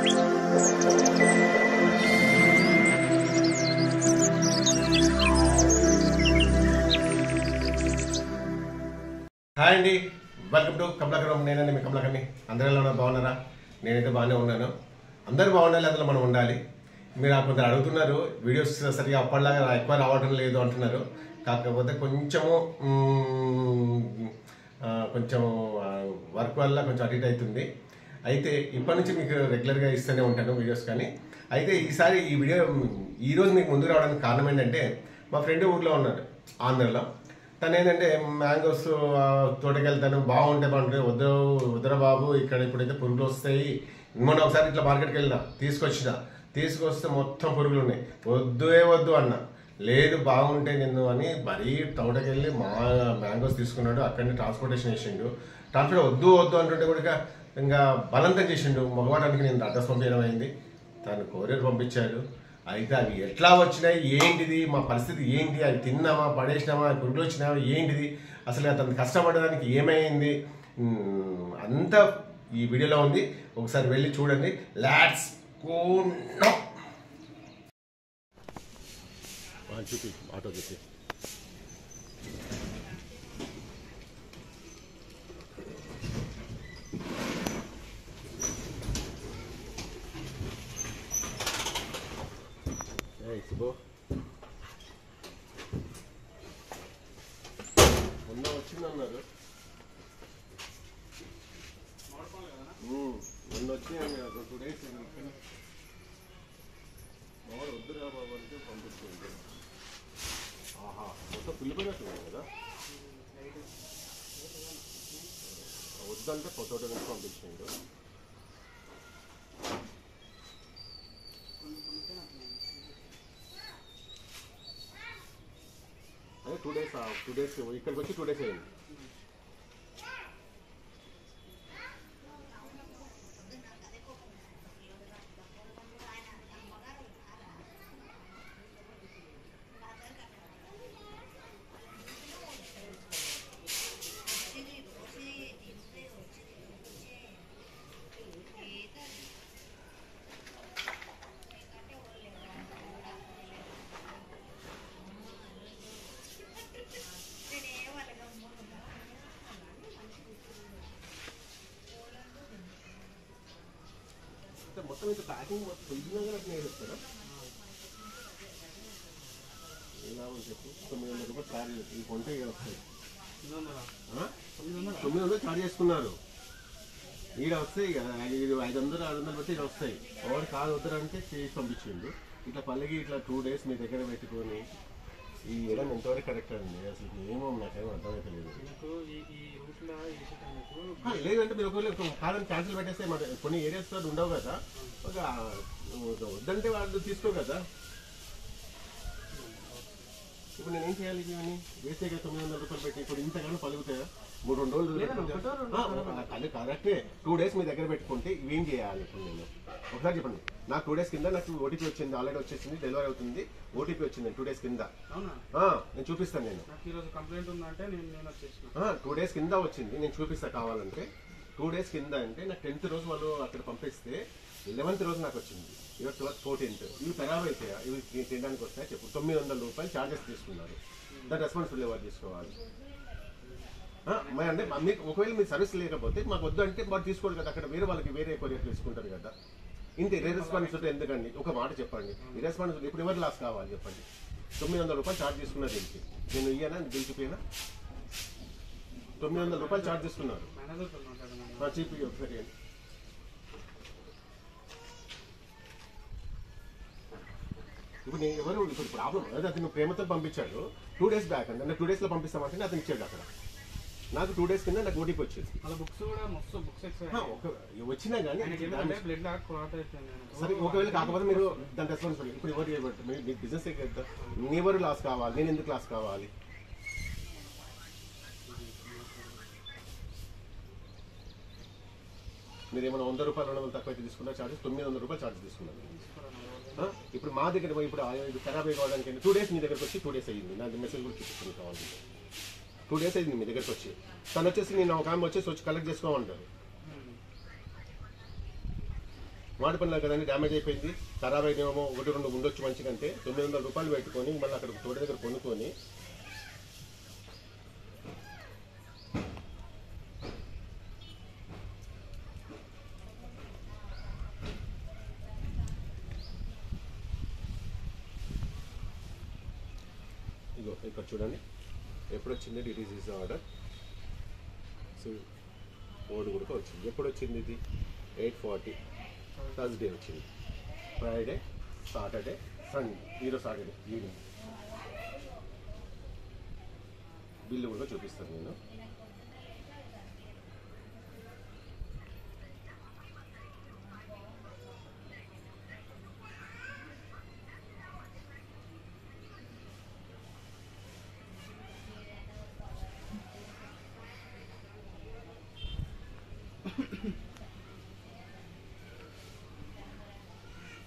Hi అండి, welcome to Kamalakaram. నేనండి మీ కమలాకర్ని. అందరిలో బాగున్నారా? నేనైతే బాగానే ఉన్నాను. అందరూ బాగుండాలి, అందులో మనం ఉండాలి. మీరు కొందరు అడుగుతున్నారు, వీడియోస్ సరిగా అప్పటిలాగా ఎక్కువ రావడం లేదు అంటున్నారు. కాకపోతే కొంచెము వర్క్ వల్ల కొంచెం అటు ఇటు అవుతుంది. అయితే ఇప్పటి నుంచి మీకు రెగ్యులర్గా ఇస్తూనే ఉంటాను వీడియోస్. కానీ అయితే ఈరోజు మీకు ముందుకు రావడానికి కారణం ఏంటంటే, మా ఫ్రెండ్ ఊర్లో ఉన్నాడు, ఆంధ్రలో. తను ఏంటంటే మ్యాంగోస్ తోటకెళ్తాను, బాగుంటే వద్దురా బాబు, ఇక్కడ ఇప్పుడైతే పురుగులు వస్తాయి. మొన్న ఒకసారి ఇట్లా మార్కెట్కి వెళ్ళినా, తీసుకొస్తే మొత్తం పురుగులు ఉన్నాయి. వద్దు అన్న. లేదు బాగుంటే నిన్ను అని మరీ తోటకెళ్ళి మ్యాంగోస్ తీసుకున్నాడు. అక్కడిని ట్రాన్స్పోర్టేషన్ చేసిండు. వద్దు అంటుంటే కూడా ఇంకా బలంతం చేసిండు. మగవాడానికి నేను అడ్రస్ పంపించడం అయింది. తను కొరియర్ పంపించాడు. అయితే అవి ఎట్లా వచ్చినాయి, ఏంటిది, మా పరిస్థితి ఏంటి, అవి తిన్నామా, పడేసినామా, పురుగులు వచ్చినామా, ఏంటిది, అసలు అతను కష్టపడడానికి ఏమైంది అంతా ఈ వీడియోలో ఉంది. ఒకసారి వెళ్ళి చూడండి. Let's go now. చూపి ఆటో చూపి. మొన్న వచ్చిందన్నారు, మొన్న వచ్చినాయి 2 days. మావాడు వద్దురా బాబు అంటే పంపిస్తుంది. ఆహా, మొత్తం పిల్లిపోయినట్టు కదా. వద్దంటే కొత్త నుంచి పంపించిండు. అదే 2 days ఇక్కడికి వచ్చి 2 days అయింది. మొత్తం ఇంత ప్యాకింగ్ పొద్దునగా నాకు నేర్పిస్తారా? ఎలా అని చెప్పి 900 రూపాయలు ఛార్జ్. ఈ కొంటే వస్తాయి 900 ఛార్జ్ చేసుకున్నారు. ఈడ వస్తాయి కదా 500-600 బట్టి ఇక వస్తాయి. ఎవరు కాదు వద్దరంటే చేసి పంపించిండు. ఇట్లా పల్లెకి ఇట్లా 2 days మీ దగ్గర పెట్టుకొని ఈ ఇయడం ఎంతవరకు కరెక్ట్ అండి? అసలు ఏమో నాకేమో అర్థమైతే లేదు. లేదంటే మీరు ఒకవేళ కాదని క్యాన్సిల్ పెట్టేస్తే కొన్ని ఏరియాస్ ఉండవు కదా, వద్దంటే వాళ్ళు తీసుకో కదా. ఇప్పుడు నేనేం చేయాలి? ఇవన్నీ వేస్తే 900 రూపాయలు పెట్టి ఇప్పుడు ఇంతగానో పలుగుతాయా? 3-2 రోజులు అది కరెక్టే. 2 days మీ దగ్గర పెట్టుకుంటే ఇవేం చేయాలి? ఇప్పుడు నేను ఒకసారి చెప్పండి. నాకు 2 days కింద నాకు ఓటీపీ వచ్చింది, ఆల్రెడీ వచ్చేసింది, డెలివరీ అవుతుంది. ఓటీపీ వచ్చింది 2 days కింద. నేను చూపిస్తాను. నేను 2 days కింద వచ్చింది, నేను చూపిస్తా కావాలంటే. 2 days కింద అంటే నాకు 10th రోజు వాళ్ళు అక్కడ పంపిస్తే 11th రోజు నాకు వచ్చింది. ఇవాళ 14th. ఇవి ఖరాబ్ అవుతాయా? ఇవి తినడానికి వస్తాయా చెప్పు. 900 రూపాయలు ఛార్జెస్ తీసుకున్నారు. దాని రెస్పాన్సిబిలిటీ ఎవరు తీసుకోవాలి? అంటే మీకు ఒకవేళ మీ సర్వీస్ లేకపోతే మాకు వద్దు అంటే వాడు తీసుకోడు కదా. అక్కడ వేరే కొరియర్ తీసుకుంటారు కదా. ఇంత ఇర్రెస్పాన్సిబిలిటీ ఎందుకండి? ఒక మాట చెప్పండి. ఇర్రెస్పాన్సిబిలిటీ ఇప్పుడు ఎవరు లాస్ కావాలి చెప్పండి? 900 రూపాయలు ఛార్జ్ తీసుకున్నారు దీనికి. నేను ఇయ్యానా? బిల్ చూపినా? 900 రూపాయలు ఛార్జ్ తీసుకున్నారు. చూపి ఒకసారి. ఇప్పుడు నేను ఇప్పుడు ప్రాబ్లం అదే, అతను ప్రేమతో పంపించాడు 2 days బ్యాక్. అంటే 2 days లో పంపిస్తామంటే అతను ఇచ్చాడు. అక్కడ నాకు 2 days కింద నాకు ఓటీపీ వచ్చింది. వచ్చినా కానీ సరే, ఒకవేళ కాకపోతే మీరు దాని రెస్పాన్సిబిలిటీ ఇప్పుడు ఎవరు? మీకు బిజినెస్ కదా, ఎవరు లాస్ కావాలి? నేను ఎందుకు లాస్ కావాలి? మీరు ఏమైనా 100 రూపాయలు 200 తక్కువ అయితే తీసుకున్నారు ఛార్జెస్. 900 రూపాయలు ఛార్జ్ తీసుకున్నారు. ఇప్పుడు మా దగ్గర ఇప్పుడు ఖరాబ్ అయిపోవడానికి 2 days మీ దగ్గరకు వచ్చి 2 days అయ్యింది. నాకు మెసేజ్ కూడా చూపిస్తుంది కావాలి. 2 days అయింది మీ దగ్గరకు వచ్చి. తను వచ్చేసి నేను ఒక ఆమె వచ్చి కలెక్ట్ చేసుకోమంటారు. మామిడి పండ్లు కదండి, డ్యామేజ్ అయిపోయింది, ఖరాబ్ అయినేమో, 1-2 ఉండొచ్చు మంచిగా అంటే 900 రూపాయలు పెట్టుకొని మళ్ళీ అక్కడ తోట దగ్గర కొనుక్కొని ఇగో ఇక్కడ చూడండి ఎప్పుడు వచ్చింది, ఇట్ ఈస్ ఆర్డర్. సో ఓడి కూడా వచ్చింది. ఎప్పుడు వచ్చింది ఇది? 8:40 థర్స్డే వచ్చింది, ఫ్రైడే, సాటర్డే, సండే, ఈరోజు సాటర్డే ఈవినింగ్. బిల్లు కూడా చూపిస్తాను నేను.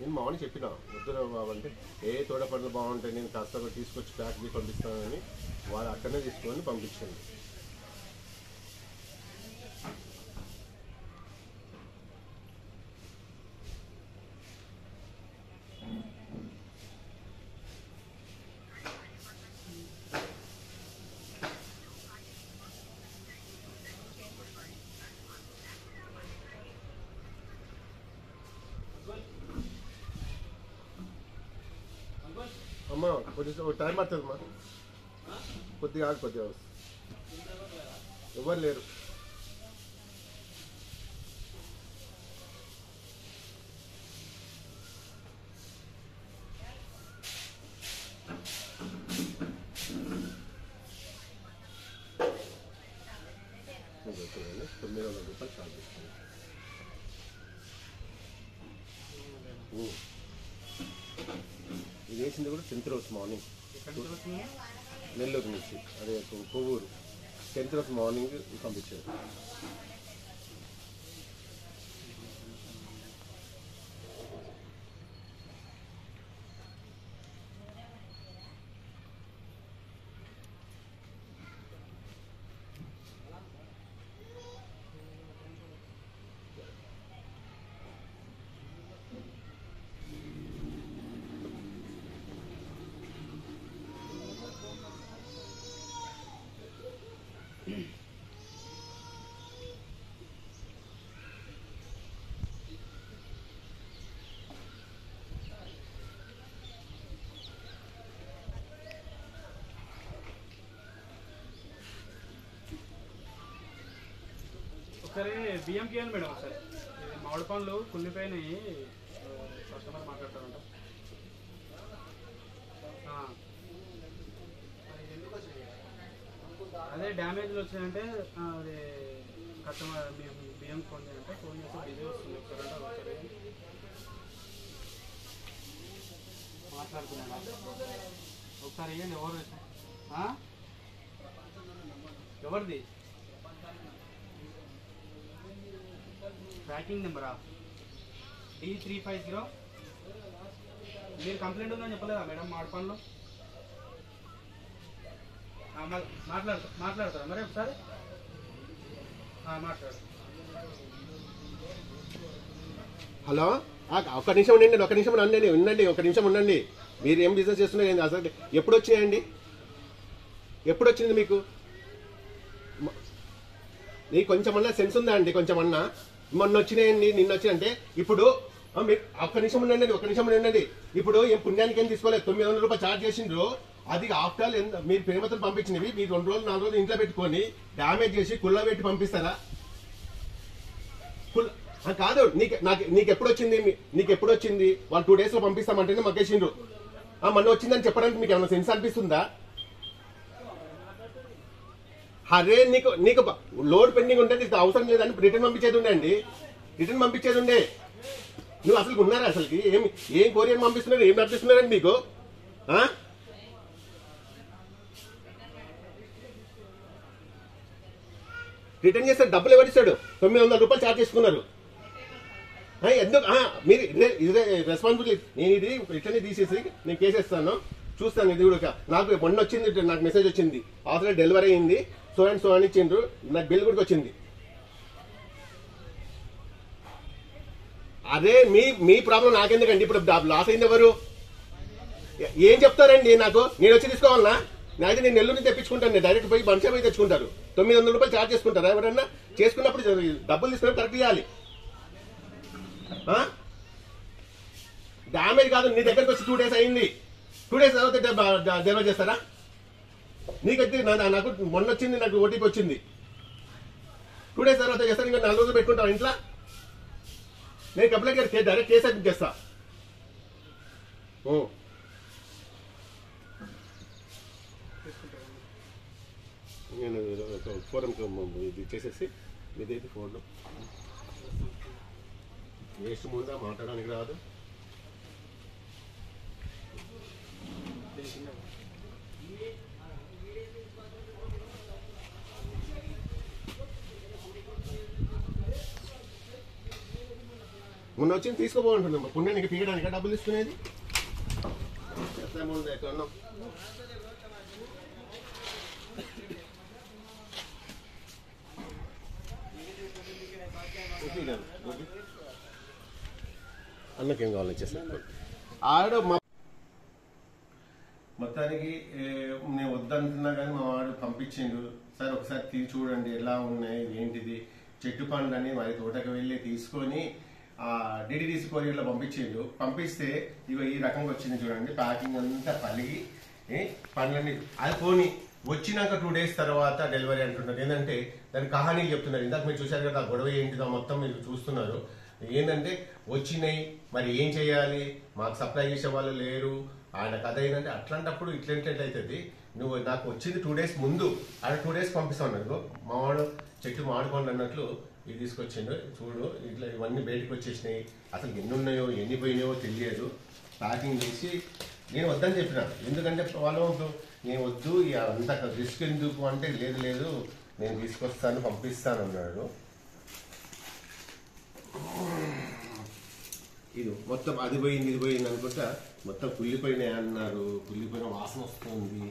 నేను మామూలు చెప్పిన వద్దురా బాబు అంటే, ఏ తోడ పండ్లు బాగుంటాయి, నేను కాస్త తీసుకొచ్చి ప్యాక్ చేసి పంపిస్తానని వాళ్ళు అక్కడనే తీసుకొని పంపించండి. అమ్మా కొద్దిగా టైం పడుతుందమ్మా, కొద్దిగా ఆగు, కొద్దిగా ఎవరు లేరు. చూడండి 900 రూపాయలు ఛార్జ్ చేస్తాను. ఇది వేసింది కూడా 10th రోజు మార్నింగ్, నెల్లూరు నుంచి, అదే కొవ్వూరు. 10th రోజు మార్నింగ్ పంపించారు. ఒకసారి బియ్యంకి ఇవ్వండి మేడం. ఒకసారి మామిడి పండ్లు కుళ్ళిపోయినాయి, కస్టమర్ మాట్లాడతారంట. అదే డ్యామేజ్లు వచ్చినాయంటే అది కస్టమర్ బియ్యం ఫోన్ చేయాలంటే ఫోన్ చేస్తే బిజీ వస్తుంది. ఒకసారి మాట్లాడుతున్నాను. ఒకసారి ఇవ్వండి. ఎవరిది ట్రాకింగ్ నెంబరా? D350. మీరు కంప్లైంట్ ఉందని చెప్పలేదా మేడం మామిడి పండ్లు? మాట్లాడతారా మరి ఒకసారి? మాట్లాడు. హలో, ఒక్క నిమిషం ఉండండి, ఒక్క నిమిషం ఉండండి, ఒక్క నిమిషం ఉండండి. మీరు ఏం బిజినెస్ చేస్తున్నారు అసలు? ఎప్పుడు వచ్చినాయండి? ఎప్పుడు వచ్చింది మీకు? నీకు కొంచెమన్నా సెన్స్ ఉందా అండి? కొంచెమన్నా మొన్న వచ్చినాయండి, నిన్న వచ్చినంటే ఇప్పుడు మీరు ఒక్క నిమిషం ఉండండి. ఇప్పుడు ఏం పుణ్యానికి ఏం తీసుకోలేదు, 900 రూపాయలు ఛార్జ్ చేసిండ్రు. అది ఆఫ్టర్ ఆల్ మీరు ప్రేమతో పంపించినవి మీరు 2 రోజులు 4 రోజులు ఇంట్లో పెట్టుకొని డ్యామేజ్ చేసి కుళ్ళ పెట్టి పంపిస్తారా? కాదు, నీకు ఎప్పుడు వచ్చింది? వాళ్ళు 2 days లో పంపిస్తామంటేనే మగ్గేసిండ్రు. మొన్న వచ్చిందని చెప్పడానికి మీకు ఏమైనా సెన్స్ అనిపిస్తుందా? అరే నీకు లోడ్ పెండింగ్ ఉంటే నీకు అవసరం లేదని రిటర్న్ పంపించేది ఉండే. నువ్వు అసలు ఉన్నారా? అసలుకి ఏం కొరియర్ పంపిస్తున్నారు, ఏం పంపిస్తున్నారండి మీకు? రిటర్న్ చేస్తే డబ్బులు ఎవరిస్తాడు? 900 రూపాయలు ఛార్జ్ చేసుకున్నారు. ఎందుకు మీరు రెస్పాన్సిబిలిటీ? నేను ఇది రిటర్న్ తీసేసి నేను కేసేస్తాను, చూస్తాను. ఇది కూడా నాకు మొన్న వచ్చింది, నాకు మెసేజ్ వచ్చింది, ఆల్రెడీ డెలివరీ అయింది, సో అండ్ సో అని ఇచ్చిండ్రు, నాకు బిల్ కూడా వచ్చింది. అదే మీ ప్రాబ్లం నాకెందుకండి? ఇప్పుడు లాస్ అయింది ఎవరు? ఏం చెప్తారండి నాకు? నేను వచ్చి తీసుకోవాలన్నా? అయితే నేను నెల్లూరు నుంచి తెప్పించుకుంటాను. నేను డైరెక్ట్ పోయి బంచా పోయి తెచ్చుకుంటారు. 900 రూపాయలు ఛార్జ్ చేసుకుంటారా ఎవరన్నా? చేసుకున్నప్పుడు డబ్బులు తీసుకున్నప్పుడు కరెక్ట్ చేయాలి. డ్యామేజ్ కాదు, నీ దగ్గరకు వచ్చి 2 days అయింది. 2 days తర్వాత డెలివరీ చేస్తారా? నీకైతే నాకు మొన్న వచ్చింది, నాకు ఓటీపీ వచ్చింది. 2 days తర్వాత చేస్తాను. ఇంకా 4 రోజులు పెట్టుకుంటాను ఇంట్లో. నేను కంప్లైంట్ డైరెక్ట్ కేసు అడ్మిట్ చేస్తా. నేను ఫోరం ఇది చేసేసి ఇదైతే ఫోన్ వేస్ట్ ముందా మాట్లాడడానికి రాదు. మొన్న వచ్చి తీసుకోబోతుంటుంది పుణ్యానికి తీయడానికి డబ్బులు ఇస్తున్నది. ముందు ఎక్కడ అన్నకేం కావాలి వచ్చేసాను. ఆడ మొత్తానికి నేను వద్దంటున్నా కానీ మా వాడు పంపించిండు. సార్ ఒకసారి తీసి చూడండి ఎలా ఉన్నాయి ఏంటిది. చెట్టు పండ్లని మరి తోటకు వెళ్ళి తీసుకొని డిడిడిసి కొరియర్లో పంపించిండు. పంపిస్తే ఇగో ఈ రకంగా వచ్చింది చూడండి. ప్యాకింగ్ అంతా పలిగి పండ్లన్నీ అది పోని వచ్చినాక 2 days తర్వాత డెలివరీ అంటున్నారు. ఏంటంటే దాని కహానీలు చెప్తున్నారు. ఇందాక మీరు చూశారు కదా ఆ గొడవ ఏంటిదో మొత్తం మీరు చూస్తున్నారు. ఏంటంటే వచ్చినాయి మరి ఏం చేయాలి, మాకు సప్లై చేసే వాళ్ళు లేరు, ఆయన కథ ఏంటంటే అట్లాంటప్పుడు ఇట్లెట్లయితుంది. నువ్వు నాకు వచ్చింది 2 days ముందు, ఆయన 2 days పంపిస్తాను. నాకు మావాడు చెట్టు మాడుకోండి అన్నట్లు ఇది తీసుకొచ్చిండు. చూడు ఇట్లా ఇవన్నీ బయటకు వచ్చేసినాయి. అసలు ఎన్ని ఉన్నాయో ఎన్ని పోయినాయో తెలియదు. ప్యాకింగ్ చేసి నేను వద్దని చెప్పిన. ఎందుకంటే వాళ్ళు నేను వద్దు అంత రిస్క్ ఎందుకు అంటే లేదు నేను తీసుకొస్తాను పంపిస్తాను అన్నాడు. ఇది మొత్తం అది పోయింది ఇది పోయింది అనుకుంటా మొత్తం కుళ్ళిపోయినాయి అన్నారు. కుళ్ళిపోయిన వాసన వస్తుంది.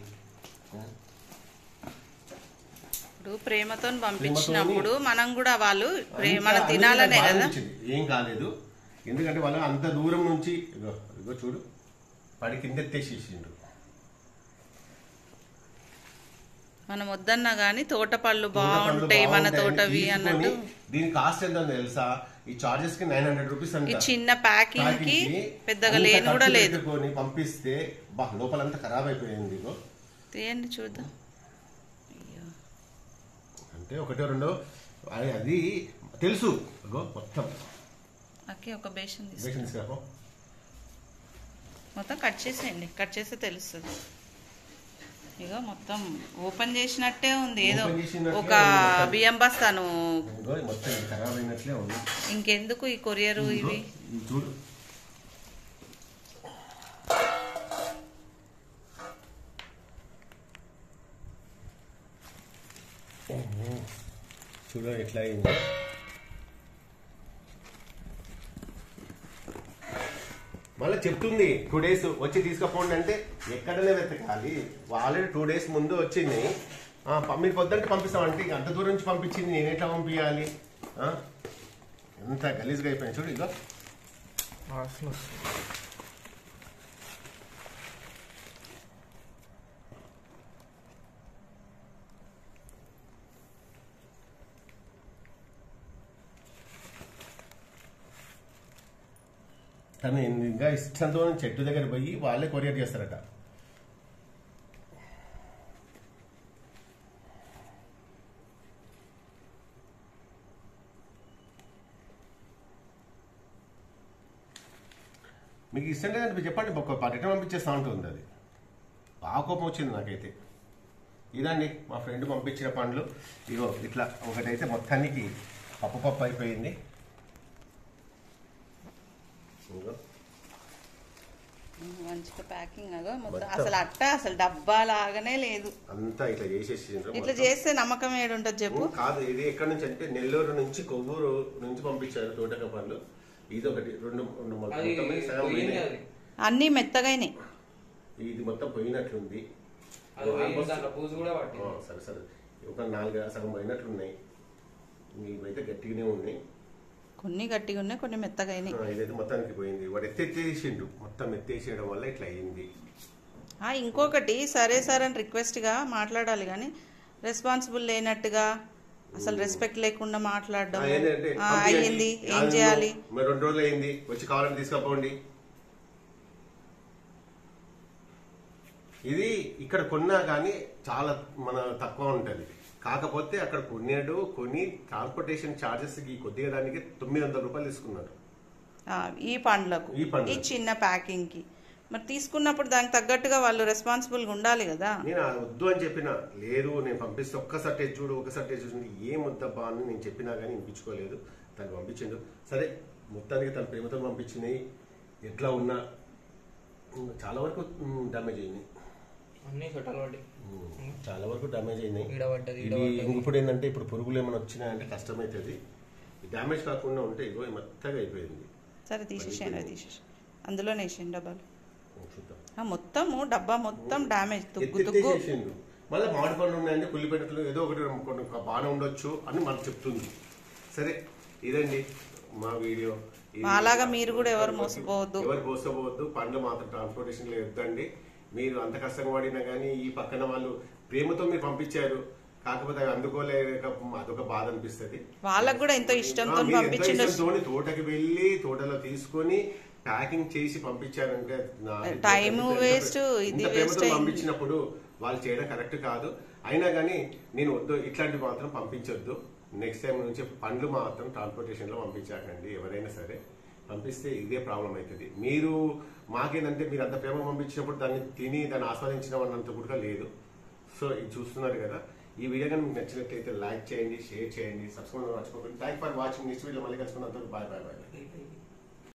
ప్రేమతో పంపించినప్పుడు మనం కూడా వాళ్ళు మనం తినాలనే కదా. ఏం కాలేదు, ఎందుకంటే వాళ్ళు అంత దూరం నుంచి ఇగో చూడు పడి కిందెత్తేసేసిండు. మనం వద్దన్నా గానీ తోట పళ్ళు బాగుంటాయి మన తోటవి అన్నట్టు. దీని కాస్ట్ ఎంత తెలుసా? ఈ చార్జెస్ కి 900 రూపీస్ అంట. ఈ చిన్న ప్యాకింగ్ కి పెద్దగా లేని కూడా లేదు. పంపిస్తే లోపలంతా ఖరాబ్ అయిపోయింది. తీయండి చూద్దాం. అంటే ఒకటో రెండో అది తెలుసు. మొత్తం ఒక బేషన్ తీసుకురా, మొత్తం కట్ చేసేయండి. కట్ చేస్తే తెలుస్తుంది. ఇక మొత్తం ఓపెన్ చేసినట్టే ఉంది. ఏదో ఒక బియ్యం బస్తాను. ఇంకెందుకు ఈ కొరియరు ఇవి చూడు. చూడు ఎట్లా అయింది. మళ్ళీ చెప్తుంది 2 days వచ్చి తీసుకుపోండి అంటే ఎక్కడనే వెతకాలి. ఆల్రెడీ 2 days ముందు వచ్చింది. మీరు పొద్దుంటే పంపిస్తామంటే అంత దూరం నుంచి పంపించింది నేను ఎట్లా పంపించాలి? ఎంత గలీజ్గా అయిపోయింది చూడు. ఇక తను ఇంకా ఇష్టంతో చెట్టు దగ్గర పోయి వాళ్ళే కొరియర్ చేస్తారట. మీకు ఇష్టం లేదంటే చెప్పండి, ఒక రిటర్న్ పంపించేస్తా ఉంటుంది. అది బాగా కోపం వచ్చింది నాకైతే. ఇదండి మా ఫ్రెండ్ పంపించిన పండ్లు. ఇగో ఇట్లా ఒకటైతే మొత్తానికి పప్పు అయిపోయింది. మంచిగా ప్యాకింగ్ అసలు అసలు డబ్బా లాగానే లేదు. అంతా ఇట్లా చేసేసి ఇట్లా చేస్తే నమ్మకం ఏడుంటది చెప్పు. కాదు, ఇది ఎక్కడి నుంచి అంటే నెల్లూరు నుంచి కొవ్వూరు నుంచి పంపించారు తోటక పండ్లు. ఇది ఒకటి రెండు అన్ని మెత్తగానే. ఇది మొత్తం పోయినట్లుంది. సరే ఒక 4 సగం పోయినట్లున్నాయి. ఇవైతే గట్టిగానే ఉన్నాయి. కొన్ని గట్టిగా ఉన్నాయి, కొన్ని మెత్తగా అయినాయి. ఇదైతే మొత్తానికి పోయింది. వాడు ఎత్తేసిండు, మొత్తం ఎత్తేసేయడం వల్ల ఇట్లా అయింది. ఇంకొకటి సరే సార్ అని రిక్వెస్ట్గా మాట్లాడాలి కానీ రెస్పాన్సిబుల్ లేనట్టుగా అసలు రెస్పెక్ట్ లేకుండా మాట్లాడడం అయ్యింది. ఏం చేయాలి? 2 రోజులు అయింది, వచ్చి కావాలంటే తీసుకపోండి. ఇది ఇక్కడ కొన్నా కానీ చాలా మన తక్కువ ఉంటుంది. కాకపోతే అక్కడ కొని ట్రాన్స్పోర్టేషన్ ఛార్జెస్ ఈ కొద్దిగా దానికి 900 రూపాయలు తీసుకున్నారు ఈ పండ్లకు, ఈ చిన్న ప్యాకింగ్ కి. మరి తీసుకున్నప్పుడు దానికి తగ్గట్టుగా వాళ్ళు రెస్పాన్సిబుల్గా ఉండాలి కదా. నేను వద్దు అని చెప్పినా, లేదు నేను పంపిస్తే ఒక్కసారి టేస్ట్ చూడు, ఒక్కసారి టేస్ట్ చూడండి, ఏం వద్దబ్బా అని నేను చెప్పినా కానీ వినిపించుకోలేదు. తను పంపించిండు. సరే మొత్తానికి తన ప్రేమతో పంపించినాయి. ఎట్లా ఉన్నా చాలా వరకు డ్యామేజ్ అయినాయి, చాలా వరకు డ్యామేజ్ అయినాయి. ఇప్పుడు ఏంటంటే ఇప్పుడు పురుగులు ఏమైనా వచ్చినాయంటే కష్టమవుతుంది. డ్యామేజ్ కాకుండా ఉంటే ఇగో మెత్తగా అయిపోయింది. సరే తీసేసాను, అందులోనే వేసాను డబ్బాలు. మొత్తం డబ్బా మొత్తం డ్యామేజ్, తుగ్గు. మళ్ళీ మామిడి పండ్లు ఉన్నాయంటే కుళ్ళిపెట్టలు ఏదో ఒకటి బాగానే ఉండొచ్చు అని మనకు చెప్తుంది. సరే ఇదండి మా వీడియో. అలాగా మీరు కూడా ఎవరు మోసపోవద్దు. పండ్లు మాత్రం ట్రాన్స్పోర్టేషన్ లో వద్దండి. మీరు అంత కష్టంగా పడినా కానీ ఈ పక్కన వాళ్ళు ప్రేమతో మీరు పంపించారు, కాకపోతే అందుకోలేక అదొక బాధ అనిపిస్తుంది. వాళ్ళకు కూడా ఎంతో ఇష్టంతో తోటకి వెళ్ళి తోటలో తీసుకొని ప్యాకింగ్ చేసి పంపించారంటే టైం వేస్ట్. పంపించినప్పుడు వాళ్ళు చేయడం కరెక్ట్ కాదు. అయినా కానీ నేను వద్దు, ఇట్లాంటివి మాత్రం పంపించొద్దు. నెక్స్ట్ టైం నుంచి పండ్లు మాత్రం ట్రాన్స్పోర్టేషన్ లో పంపించాకండి. ఎవరైనా సరే పంపిస్తే ఇదే ప్రాబ్లం అవుతుంది. మీరు మాకేంటంటే మీరు అంత ప్రేమ పంపించినప్పుడు దాన్ని తిని దాన్ని ఆస్వాదించడం అన్నంత కూడా లేదు. సో ఇది చూస్తున్నారు కదా. ఈ వీడియో కానీ మీకు నచ్చినట్లయితే లైక్ చేయండి, షేర్ చేయండి, సబ్స్క్రైబ్ మర్చిపోకండి. Thank for watching. Next video మళ్ళీ కలుసుకున్నందుకు బాయ్.